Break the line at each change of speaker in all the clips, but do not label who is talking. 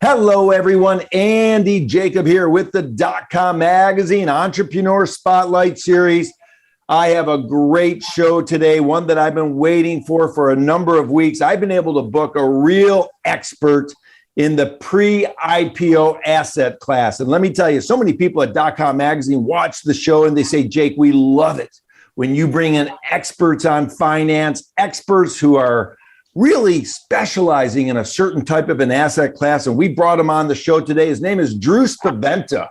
Hello, everyone. Andy Jacob here with the DotCom Magazine Entrepreneur Spotlight Series. I have a great show today, one that I've been waiting for a number of weeks. I've been able to book a real expert in the pre-IPO asset class. And let me tell you, so many people at DotCom Magazine watch the show and they say, Jake, we love it when you bring in experts on finance, experts who are really specializing in a certain type of an asset class. And we brought him on the show today. His name is Drew Spaventa.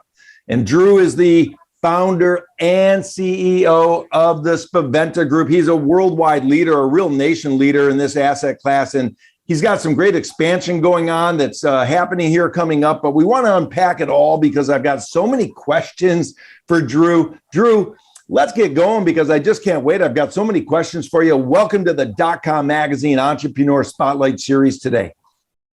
And Drew is the founder and CEO of the Spaventa Group. He's a worldwide leader, a real nation leader in this asset class. And he's got some great expansion going on that's happening here coming up. But we want to unpack it all because I've got so many questions for Drew. Drew, let's get going because I just can't wait. I've got so many questions for you. Welcome to the DotCom Magazine Entrepreneur Spotlight Series today.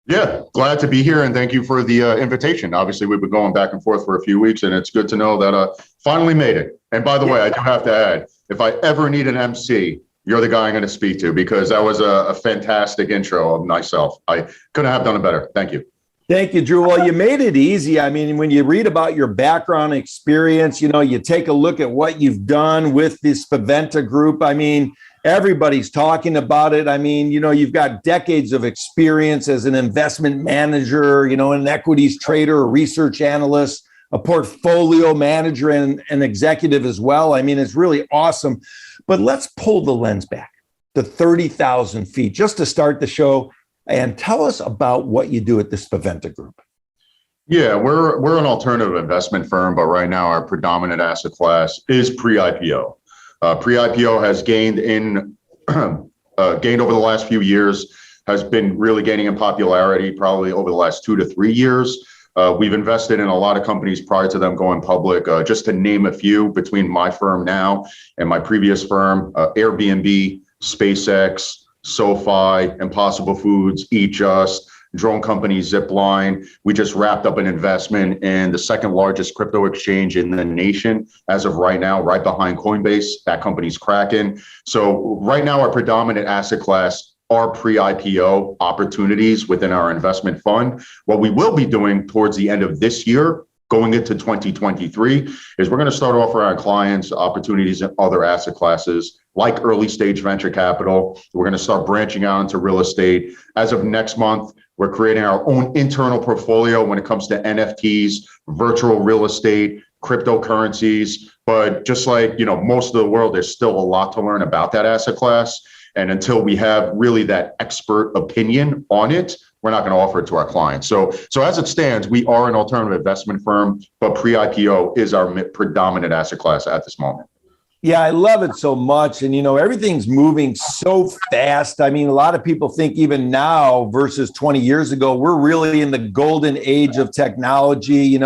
Yeah, glad to be here, and thank you for the invitation. Obviously, we've been going back and forth for a few weeks, and it's good to know that I finally made it. And by the way, I do have to add, if I ever need an MC, you're the guy I'm going to speak to because that was a fantastic intro of myself. I couldn't have done it better. Thank you.
Thank you, Drew. Well, you made it easy. I mean, when you read about your background experience, you take a look at what you've done with this Spaventa Group. I mean, everybody's talking about it. I mean, you've got decades of experience as an investment manager, an equities trader, a research analyst, a portfolio manager, and an executive as well. I mean, it's really awesome. But let's pull the lens back to 30,000 feet just to start the show. And tell us about what you do at the Spaventa Group.
Yeah, we're an alternative investment firm, but right now our predominant asset class is pre-IPO. Pre-IPO has gained over the last few years, has been really gaining in popularity probably over the last 2 to 3 years. We've invested in a lot of companies prior to them going public. Just to name a few, between my firm now and my previous firm, Airbnb, SpaceX, SoFi, Impossible Foods, Eat Just, drone company Zipline. We just wrapped up an investment in the second largest crypto exchange in the nation as of right now, right behind Coinbase. That company's Kraken. So right now, our predominant asset class are pre-IPO opportunities within our investment fund. What we will be doing towards the end of this year, going into 2023, is we're going to start offering our clients opportunities in other asset classes like early stage venture capital. We're going to start branching out into real estate. As of next month, we're creating our own internal portfolio when it comes to NFTs, virtual real estate, cryptocurrencies. But just like, most of the world, there's still a lot to learn about that asset class. And until we have really that expert opinion on it, we're not going to offer it to our clients. So as it stands, we are an alternative investment firm, but pre-IPO is our predominant asset class at this moment.
Yeah, I love it so much. And, everything's moving so fast. I mean, a lot of people think even now versus 20 years ago, we're really in the golden age of technology.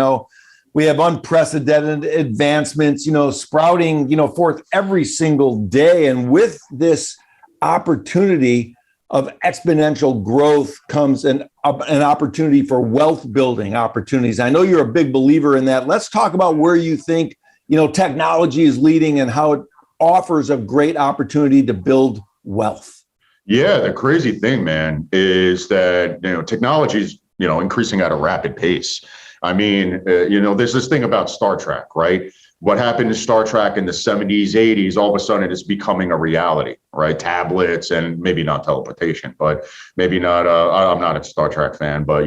We have unprecedented advancements, sprouting, forth every single day. And with this opportunity of exponential growth comes an opportunity for wealth building opportunities. I know you're a big believer in that. Let's talk about where you think technology is leading and how it offers a great opportunity to build wealth.
Yeah, the crazy thing, man, is that, technology is, increasing at a rapid pace. I mean, there's this thing about Star Trek, right? What happened to Star Trek in the 70s, 80s, all of a sudden it's becoming a reality, right? Tablets and maybe not teleportation, but maybe not, I'm not a Star Trek fan, but,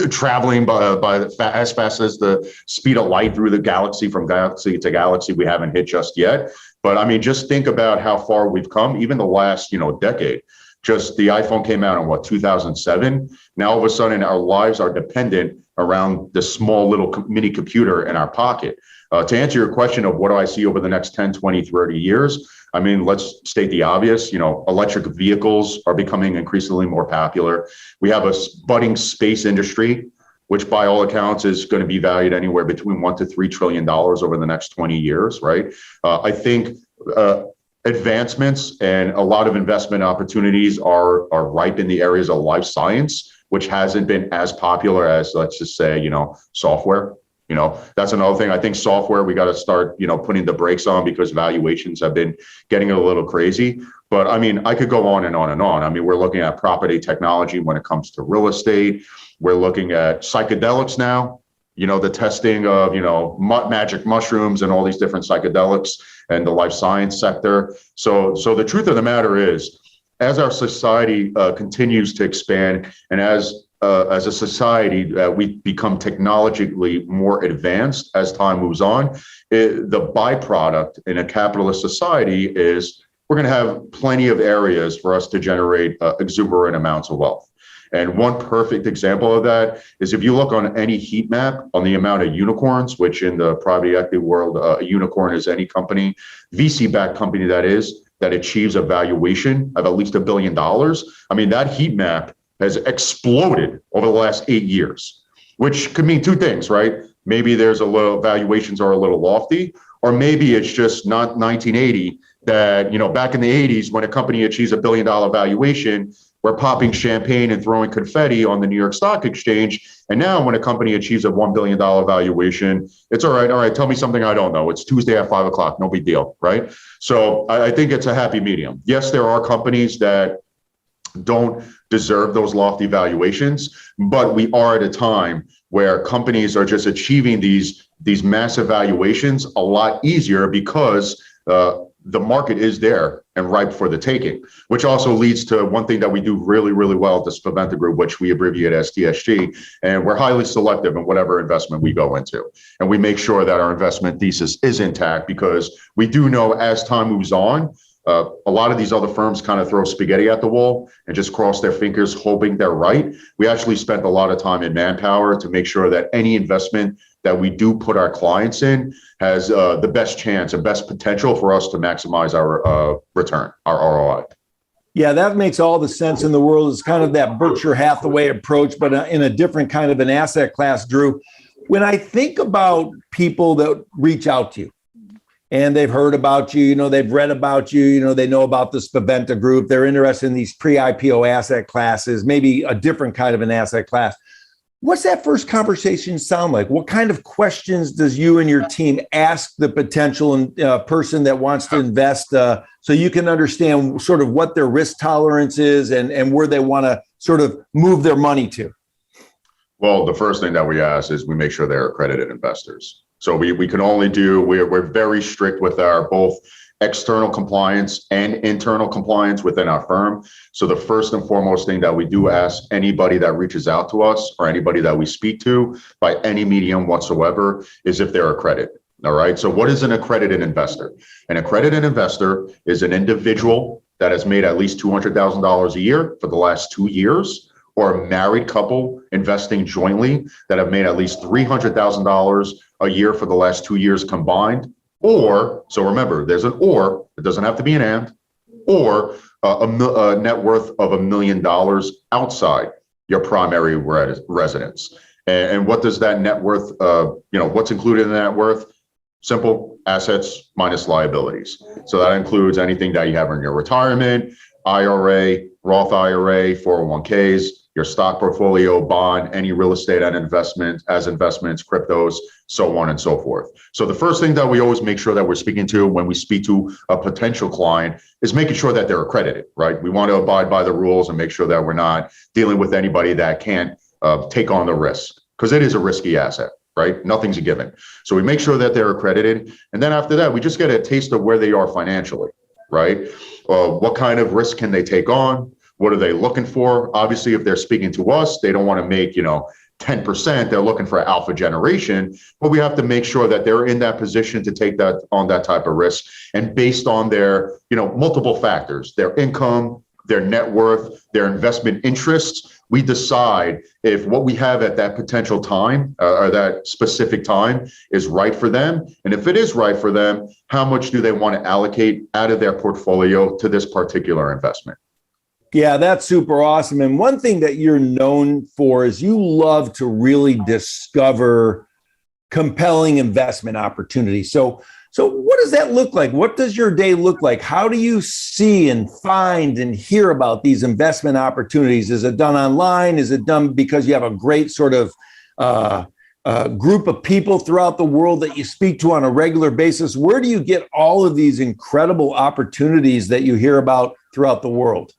traveling as fast as the speed of light through the galaxy, from galaxy to galaxy, we haven't hit just yet. But I mean, just think about how far we've come, even the last, decade. Just the iPhone came out in 2007. Now, all of a sudden, our lives are dependent around the small little mini computer in our pocket. To answer your question of what do I see over the next 10, 20, 30 years, I mean, let's state the obvious, electric vehicles are becoming increasingly more popular. We have a budding space industry, which by all accounts is going to be valued anywhere between $1 to $3 trillion over the next 20 years, right? I think advancements and a lot of investment opportunities are ripe in the areas of life science, which hasn't been as popular as, let's just say, software. That's another thing. I think software, we got to start, putting the brakes on because valuations have been getting a little crazy. But I mean, I could go on and on and on. I mean, we're looking at property technology when it comes to real estate. We're looking at psychedelics now, the testing of, magic mushrooms and all these different psychedelics and the life science sector. So the truth of the matter is, as our society continues to expand and as a society, we become technologically more advanced as time moves on. The byproduct in a capitalist society is we're going to have plenty of areas for us to generate exuberant amounts of wealth. And one perfect example of that is if you look on any heat map on the amount of unicorns, which in the private equity world, a unicorn is any company, VC-backed company that achieves a valuation of at least $1 billion. I mean, that heat map has exploded over the last 8 years, which could mean two things, right? Maybe there's valuations are a little lofty, or maybe it's just not 1980 that, back in the 80s when a company achieves $1 billion valuation, we're popping champagne and throwing confetti on the New York Stock Exchange. And now when a company achieves a $1 billion valuation, it's all right, tell me something I don't know. It's Tuesday at 5 o'clock, no big deal, right? So I think it's a happy medium. Yes, there are companies that don't deserve those lofty valuations, but we are at a time where companies are just achieving these massive valuations a lot easier because the market is there and ripe for the taking, which also leads to one thing that we do really, really well at the Spaventa Group, which we abbreviate as TSG, and we're highly selective in whatever investment we go into. And we make sure that our investment thesis is intact because we do know as time moves on, a lot of these other firms kind of throw spaghetti at the wall and just cross their fingers hoping they're right. We actually spent a lot of time in manpower to make sure that any investment that we do put our clients in has the best chance and best potential for us to maximize our return, our ROI.
Yeah, that makes all the sense in the world. It's kind of that Berkshire Hathaway approach, but in a different kind of an asset class, Drew. When I think about people that reach out to you, and they've heard about you, they've read about you, they know about the Spaventa Group, they're interested in these pre-IPO asset classes, maybe a different kind of an asset class. What's that first conversation sound like? What kind of questions does you and your team ask the potential person that wants to invest so you can understand sort of what their risk tolerance is and where they want to sort of move their money to?
Well, the first thing that we ask is we make sure they're accredited investors. So we can only we're very strict with our both external compliance and internal compliance within our firm. So the first and foremost thing that we do ask anybody that reaches out to us or anybody that we speak to by any medium whatsoever is if they're accredited. All right. So what is an accredited investor? An accredited investor is an individual that has made at least $200,000 a year for the last 2 years, or a married couple investing jointly that have made at least $300,000 a year for the last 2 years combined. Or, so remember, there's an or, it doesn't have to be an and, or a net worth of $1 million outside your primary residence. And what does that net worth, what's included in that worth? Simple: assets minus liabilities. So that includes anything that you have in your retirement, IRA, Roth IRA, 401ks, your stock portfolio, bond, any real estate and investments, cryptos, so on and so forth. So the first thing that we always make sure that we're speaking to when we speak to a potential client is making sure that they're accredited, right? We want to abide by the rules and make sure that we're not dealing with anybody that can't take on the risk, because it is a risky asset, right? Nothing's a given. So we make sure that they're accredited. And then after that, we just get a taste of where they are financially, right? What kind of risk can they take on? What are they looking for? Obviously, if they're speaking to us, they don't want to make, 10%. They're looking for alpha generation, but we have to make sure that they're in that position to take that on that type of risk. And based on their, multiple factors, their income, their net worth, their investment interests, we decide if what we have at that potential time or that specific time is right for them. And if it is right for them, how much do they want to allocate out of their portfolio to this particular investment?
Yeah, that's super awesome. And one thing that you're known for is you love to really discover compelling investment opportunities. So what does that look like? What does your day look like? How do you see and find and hear about these investment opportunities? Is it done online? Is it done because you have a great sort of group of people throughout the world that you speak to on a regular basis. Where do you get all of these incredible opportunities that you hear about throughout the world?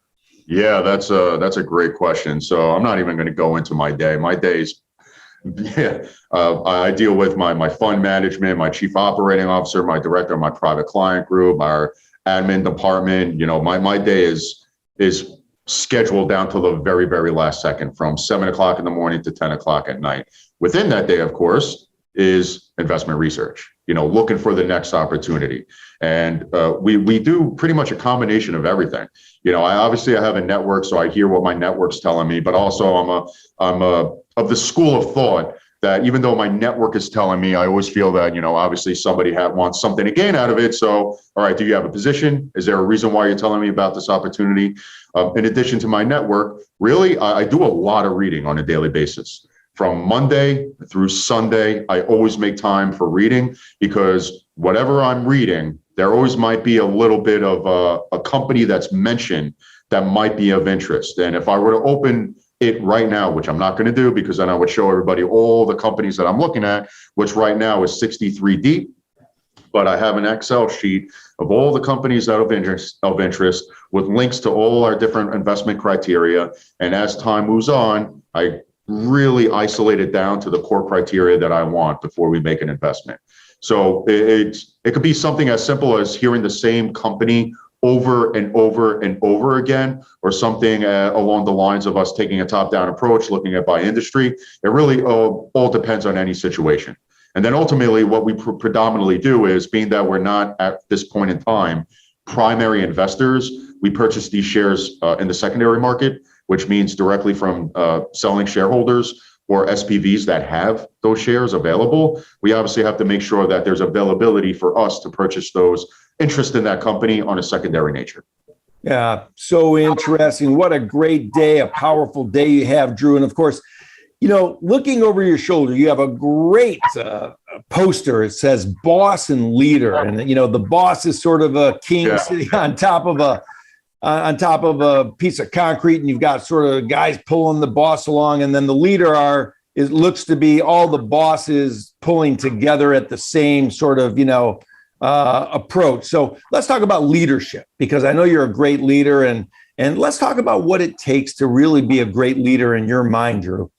Yeah, that's a great question. So I'm not even going to go into my day. My days, I deal with my fund management, my chief operating officer, my director of my private client group, our admin department. My day is scheduled down to the very, very last second, from 7 o'clock in the morning to 10 o'clock at night. Within that day, of course, is investment research, looking for the next opportunity. And we do pretty much a combination of everything. I have a network, so I hear what my network's telling me, but also I'm of the school of thought that even though my network is telling me, I always feel that, obviously somebody wants something to gain out of it. So, all right, do you have a position? Is there a reason why you're telling me about this opportunity? In addition to my network, really, I do a lot of reading on a daily basis. From Monday through Sunday, I always make time for reading, because whatever I'm reading, there always might be a little bit of a company that's mentioned that might be of interest. And if I were to open it right now, which I'm not going to do, because then I would show everybody all the companies that I'm looking at, which right now is 63 deep. But I have an Excel sheet of all the companies that are of interest with links to all our different investment criteria. And as time moves on, I really isolate it down to the core criteria that I want before we make an investment. So it could be something as simple as hearing the same company over and over and over again, or something along the lines of us taking a top-down approach, looking at by industry. It really all depends on any situation. And then ultimately, what we predominantly do is, being that we're not at this point in time primary investors, we purchase these shares in the secondary market, which means directly from selling shareholders or SPVs that have those shares available. We obviously have to make sure that there's availability for us to purchase those interest in that company on a secondary nature.
Yeah, so interesting. What a great day, a powerful day you have, Drew. And of course, looking over your shoulder, you have a great poster. It says boss and leader. And, the boss is sort of a king sitting on top of a piece of concrete, and you've got sort of guys pulling the boss along. And then the leader looks to be all the bosses pulling together at the same sort of, approach. So let's talk about leadership, because I know you're a great leader, and let's talk about what it takes to really be a great leader in your mind, Drew.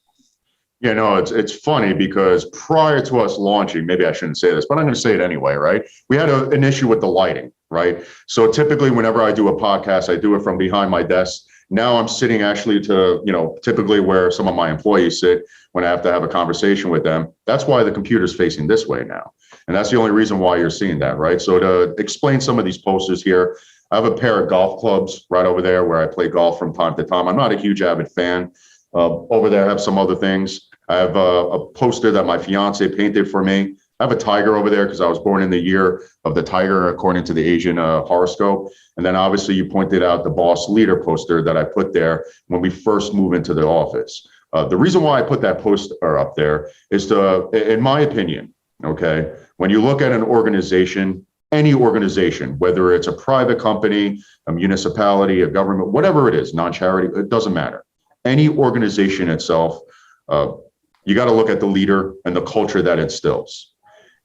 It's funny, because prior to us launching, maybe I shouldn't say this, but I'm going to say it anyway, right? We had an issue with the lighting, right? So typically whenever I do a podcast, I do it from behind my desk. Now I'm sitting actually to, typically where some of my employees sit when I have to have a conversation with them. That's why the computer's facing this way now. And that's the only reason why you're seeing that, right? So to explain some of these posters here, I have a pair of golf clubs right over there where I play golf from time to time. I'm not a huge avid fan. Over there, I have some other things. I have a poster that my fiance painted for me. I have a tiger over there because I was born in the year of the tiger, according to the Asian horoscope. And then obviously you pointed out the boss leader poster that I put there when we first moved into the office. The reason why I put that poster up there is to, in my opinion, okay, when you look at an organization, any organization, whether it's a private company, a municipality, a government, whatever it is, non-charity, it doesn't matter. Any organization itself, you got to look at the leader and the culture that instills.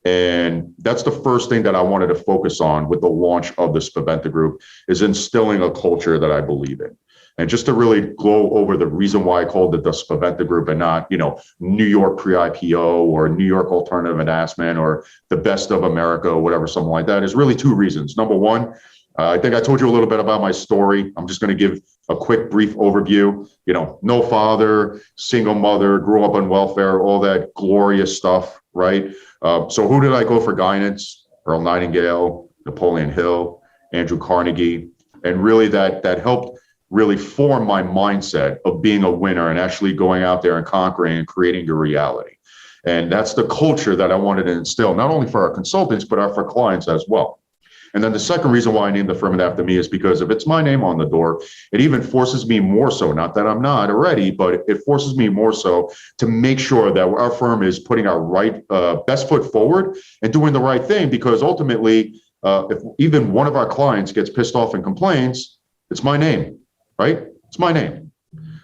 And that's the first thing that I wanted to focus on with the launch of the Spaventa Group, is instilling a culture that I believe in. And just to really go over the reason why I called it the Spaventa Group and not, New York pre-IPO or New York alternative investment or the best of America or whatever, something like that, is really two reasons. Number one, I think I told you a little bit about my story. I'm just going to give a quick, brief overview. No father, single mother, grew up on welfare, all that glorious stuff, right? So who did I go for guidance? Earl Nightingale, Napoleon Hill, Andrew Carnegie. And really that helped really form my mindset of being a winner and actually going out there and conquering and creating your reality. And that's the culture that I wanted to instill, not only for our consultants, but for clients as well. And then the second reason why I named the firm after me is because if it's my name on the door, it even forces me more so, not that I'm not already, but it forces me more so to make sure that our firm is putting our best foot forward and doing the right thing. Because ultimately, if even one of our clients gets pissed off and complains, it's my name, right? It's my name.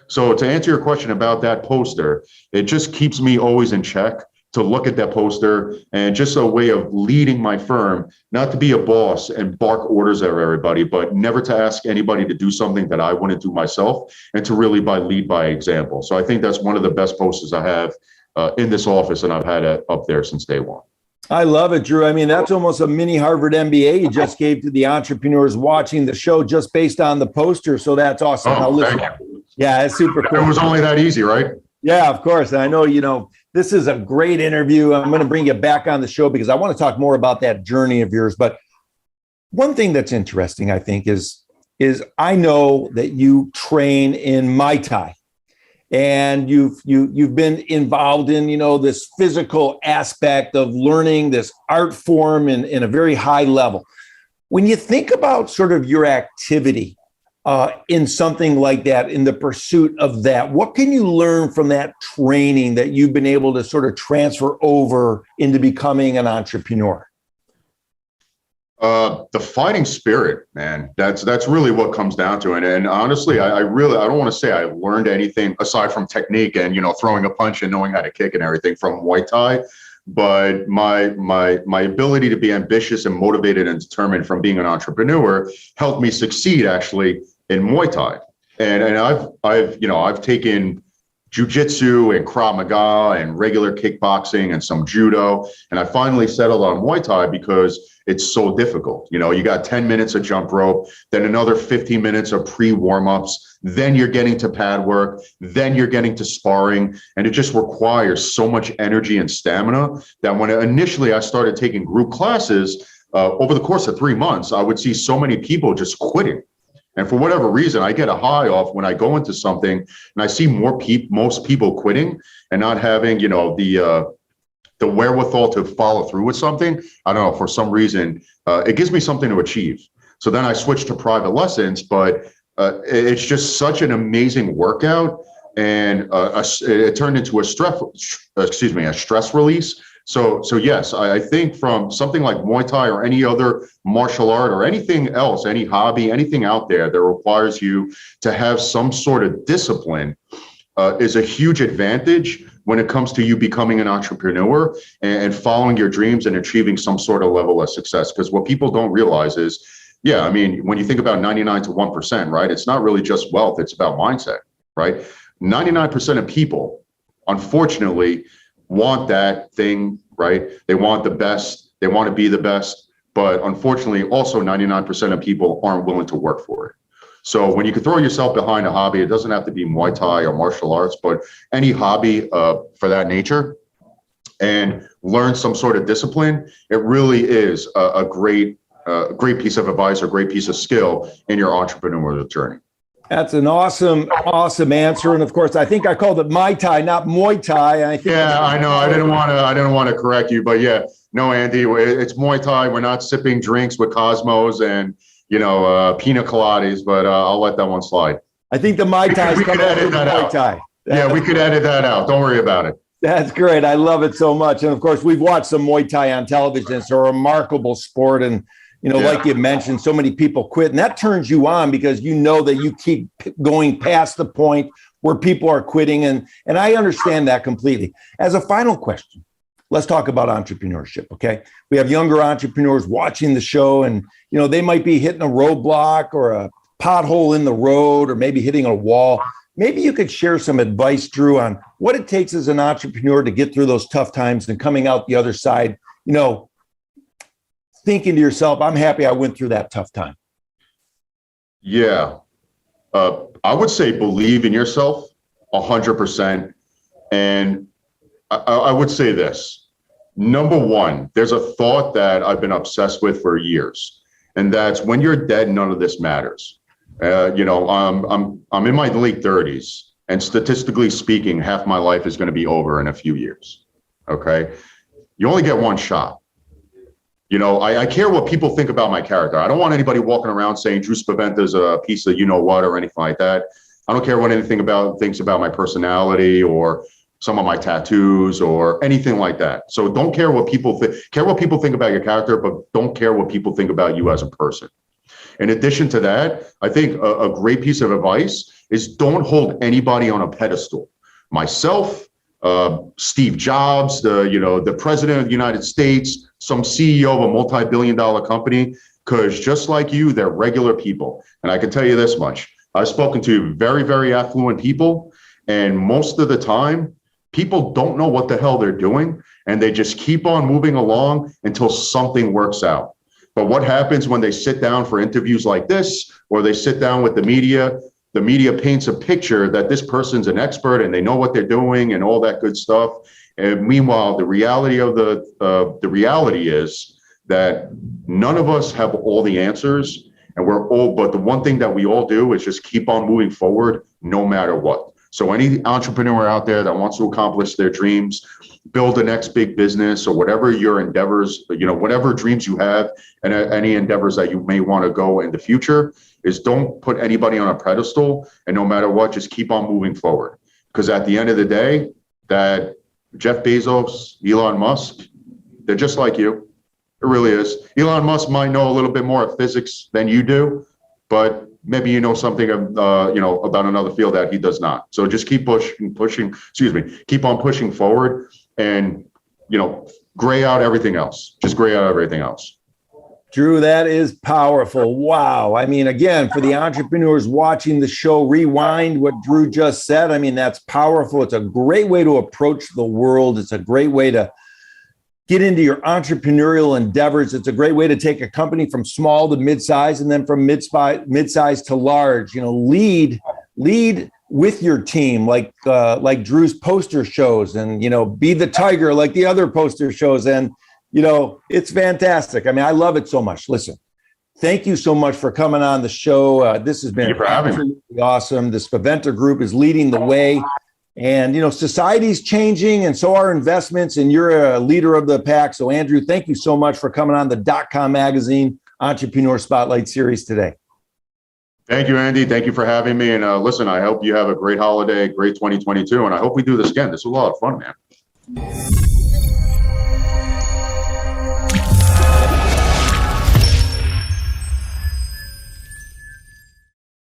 So to answer your question about that poster, it just keeps me always in check to look at that poster and just a way of leading my firm, not to be a boss and bark orders at everybody, but never to ask anybody to do something that I wouldn't do myself, and to really lead by example. So I think that's one of the best posters I have in this office, and I've had it up there since day one.
I love it, Drew. I mean, that's almost a mini Harvard MBA you just gave to the entrepreneurs watching the show just based on the poster. So that's awesome. Now, listen, yeah, it's super cool.
It was only that easy, right?
Yeah, of course. And I know, this is a great interview. I'm going to bring you back on the show because I want to talk more about that journey of yours. But one thing that's interesting, I think, is I know that you train in Muay Thai. And you've been involved in, this physical aspect of learning this art form in a very high level. When you think about sort of your activity in something like that, in the pursuit of that, what can you learn from that training that you've been able to sort of transfer over into becoming an entrepreneur?
The fighting spirit, man, that's really what comes down to it. And honestly, I don't want to say I learned anything aside from technique and, throwing a punch and knowing how to kick and everything from Muay Thai. But my ability to be ambitious and motivated and determined from being an entrepreneur helped me succeed actually in Muay Thai. And I've taken jiu-jitsu and Krav Maga and regular kickboxing and some judo. And I finally settled on Muay Thai because it's so difficult. You got 10 minutes of jump rope, then another 15 minutes of pre-warm-ups, then you're getting to pad work, then you're getting to sparring. And it just requires so much energy and stamina that when initially I started taking group classes, over the course of 3 months, I would see so many people just quitting. And for whatever reason, I get a high off when I go into something and I see most people quitting and not having, the wherewithal to follow through with something. I don't know, for some reason, it gives me something to achieve. So then I switched to private lessons, but it's just such an amazing workout, and it turned into a stress release. So yes, I think from something like Muay Thai or any other martial art or anything else, any hobby, anything out there that requires you to have some sort of discipline is a huge advantage when it comes to you becoming an entrepreneur and following your dreams and achieving some sort of level of success. Because what people don't realize is, when you think about 99 to 1%, right, it's not really just wealth, it's about mindset, right? 99% of people, unfortunately, want that thing, right? They want the best, they want to be the best, but unfortunately, also 99% of people aren't willing to work for it. So when you can throw yourself behind a hobby, it doesn't have to be Muay Thai or martial arts, but any hobby for that nature, and learn some sort of discipline, it really is a great piece of advice or great piece of skill in your entrepreneurial journey.
That's an awesome answer. And of course, I think I called it Mai Tai, not Muay Thai.
I know. I didn't want to correct you, but yeah, no, Andy, it's Muay Thai. We're not sipping drinks with Cosmos and pina coladas, but I'll let that one slide.
I think the Mai Tai is coming after the Muay Thai.
Yeah, we could edit that out. Don't worry about it.
That's great. I love it so much. And of course, we've watched some Muay Thai on television. It's a remarkable sport. And, like you mentioned, so many people quit. And that turns you on because you know that you keep going past the point where people are quitting. And I understand that completely. As a final question, let's talk about entrepreneurship, okay? We have younger entrepreneurs watching the show, and they might be hitting a roadblock or a pothole in the road, or maybe hitting a wall. Maybe you could share some advice, Drew, on what it takes as an entrepreneur to get through those tough times and coming out the other side, thinking to yourself, I'm happy I went through that tough time.
Yeah. I would say believe in yourself 100%. And I would say this. Number one, there's a thought that I've been obsessed with for years, and that's when you're dead, none of this matters. I'm in my late 30s, and statistically speaking, half my life is going to be over in a few years. Okay, you only get one shot. I care what people think about my character. I don't want anybody walking around saying Drew Spaventa's a piece of what or anything like that. I don't care what anything thinks about my personality or some of my tattoos or anything like that. So don't care what people think. Care what people think about your character, but don't care what people think about you as a person. In addition to that, I think a great piece of advice is don't hold anybody on a pedestal. Myself, Steve Jobs, the president of the United States, some CEO of a multi-billion-dollar company, because just like you, they're regular people. And I can tell you this much. I've spoken to very, very affluent people, and most of the time, people don't know what the hell they're doing, and they just keep on moving along until something works out. But what happens when they sit down for interviews like this, or they sit down with the media paints a picture that this person's an expert and they know what they're doing and all that good stuff. And meanwhile, the reality is that none of us have all the answers, and but the one thing that we all do is just keep on moving forward no matter what. So any entrepreneur out there that wants to accomplish their dreams, build the next big business, or whatever your endeavors, whatever dreams you have and any endeavors that you may want to go in the future, is don't put anybody on a pedestal, and no matter what, just keep on moving forward. Because at the end of the day, that Jeff Bezos, Elon Musk, they're just like you. It really is. Elon Musk might know a little bit more of physics than you do, but maybe you know something about another field that he does not. So just keep keep on pushing forward, and gray out everything else. Just gray out everything else.
Drew, that is powerful. Wow. I mean, again, for the entrepreneurs watching the show, rewind what Drew just said. I mean, that's powerful. It's a great way to approach the world. It's a great way to get into your entrepreneurial endeavors. It's a great way to take a company from small to mid-size, and then from mid-size to large. Lead with your team, like Drew's poster shows, and be the tiger like the other poster shows. And it's fantastic. I mean, I love it so much. Listen, thank you so much for coming on the show. This has been absolutely awesome. The Spaventa Group is leading the way, and society's changing, and so are investments, and you're a leader of the pack. So Andrew, thank you so much for coming on the .com magazine Entrepreneur Spotlight series today.
Thank you, Andy. Thank you for having me. And listen, I hope you have a great holiday, great 2022, and I hope we do this again. This was a lot of fun, man.